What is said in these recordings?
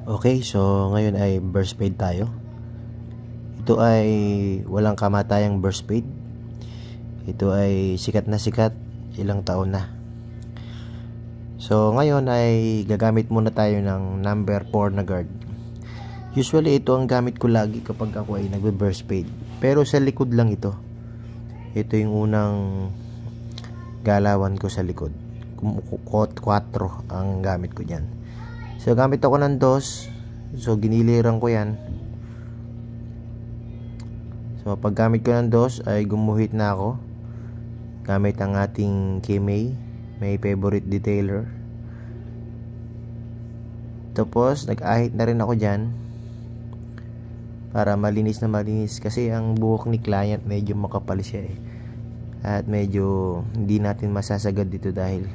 Okay, so ngayon ay burst fade tayo. Ito ay walang kamatayang burst fade. Ito ay sikat na sikat, ilang taon na. So ngayon ay gagamit muna tayo ng number 4 na guard. Usually ito ang gamit ko lagi kapag ako ay nagbe-burst fade. Pero sa likod lang ito. Ito yung unang galawan ko sa likod. 4 ang gamit ko dyan. So gamit ako ng dos. So giniliran ko yan. So pag gamit ko ng dos ay gumuhit na ako. Gamit ang ating KMay, may favorite detailer. Tapos nag-ahit na rin ako dyan para malinis na malinis, kasi ang buhok ni client medyo makapal siya at medyo hindi natin masasagad dito dahil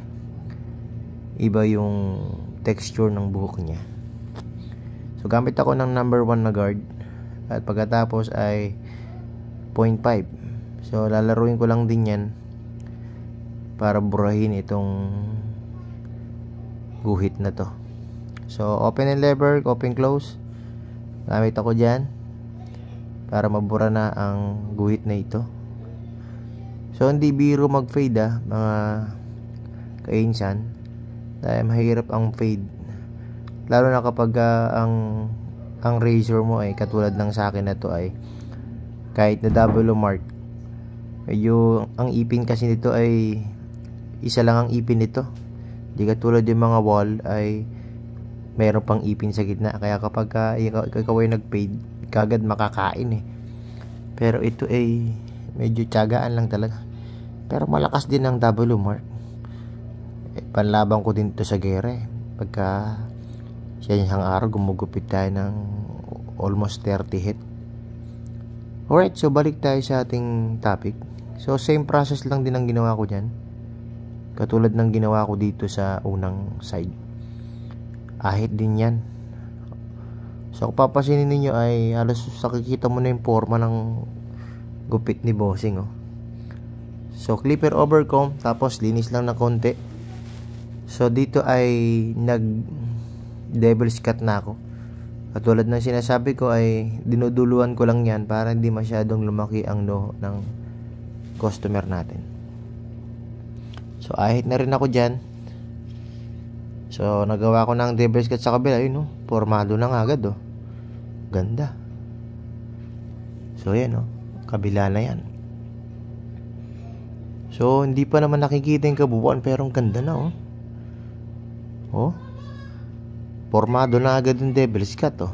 iba yung texture ng buhok niya. So gamit ako ng number 1 na guard at pagkatapos ay 0.5. So lalaruin ko lang din yan para burahin itong guhit na to. So open and lever, open close, gamit ako dyan para mabura na ang guhit na ito. So hindi biro mag fade mga kainsan, dahil mahirap ang fade, lalo na kapag ang razor mo ay katulad ng sa akin na to ay kahit na double mark, medyo ang ipin kasi nito ay isa lang ang ipin nito. Di katulad yung mga wall ay mayroon pang ipin sa gitna, kaya kapag ikaw ay nag-fade kagad makakain Pero ito ay medyo tiyagaan lang talaga. Pero malakas din ang double mark. Panlaban ko din to sa gere. Pagka siya yung araw gumugupit tayo ng almost 30 hit. Alright, so balik tayo sa ating topic. So same process lang din ang ginawa ko dyan, katulad ng ginawa ko dito sa unang side. Ahit din yan. So kung papasinin ninyo ay halos nakikita mo na yung forma ng gupit ni bossing So clipper over comb, tapos linis lang na konti. So dito ay nag devil's cut na ako. Katulad ng sinasabi ko ay dinuduluan ko lang yan para hindi masyadong lumaki ang noo ng customer natin. So ahit na rin ako dyan. So nagawa ko ng devil's cut sa kabila. Ayun formado na nga agad ganda. So yan kabila na yan. So hindi pa naman nakikita yung kabuuan, pero ang ganda na formado na agad yung devil's cut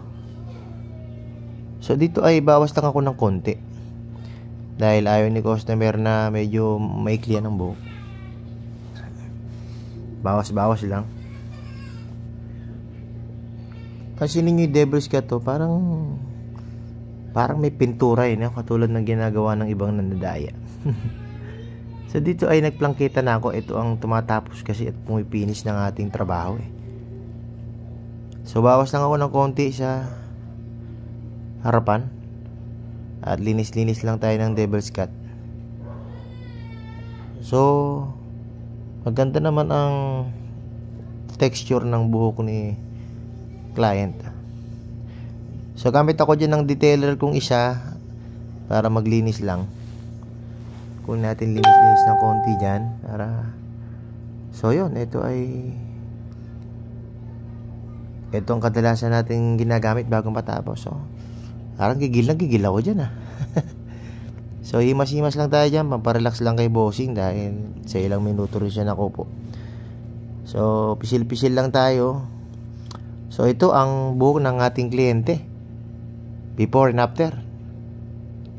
So dito ay bawas lang ako ng konti dahil ayaw ni customer na medyo maiklian ng buhok. Bawas lang. Kasi ninyo yung devil's cut parang may pintura katulad ng ginagawa ng ibang nandadaya. So dito ay nagplangkita na ako. Ito ang tumatapos kasi at pumipinish ng ating trabaho So bawas lang ako ng konti sa harapan at linis-linis lang tayo ng devil's cut. So maganda naman ang texture ng buhok ni client. So gamit ako dyan ng detailer kong isa para maglinis lang. Kung natin linis-linis ng konti dyan para so yun, ito ang kadalasan natin ginagamit bago matapos. So parang gigil ako dyan So himas-himas lang tayo dyan, pamparelax lang kay bossing dahil sa ilang minuto rin siya nakupo. So pisil-pisil lang tayo. So ito ang buhok ng ating kliyente before and after.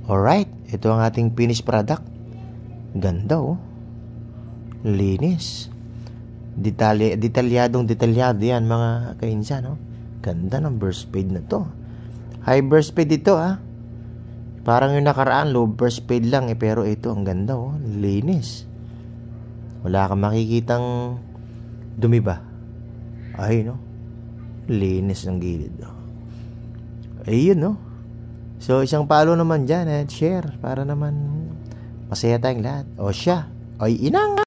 Alright, ito ang ating finished product. Ganda linis, detalyado yan mga kainsan Ganda ng burst fade na to. High burst fade ito Parang yung nakaraan low burst fade lang pero ito ang ganda linis. Wala kang makikitang dumi ba? Ay linis ng gilid ayun So isang follow naman dyan at share para naman masaya tayong lahat. O siya ay inang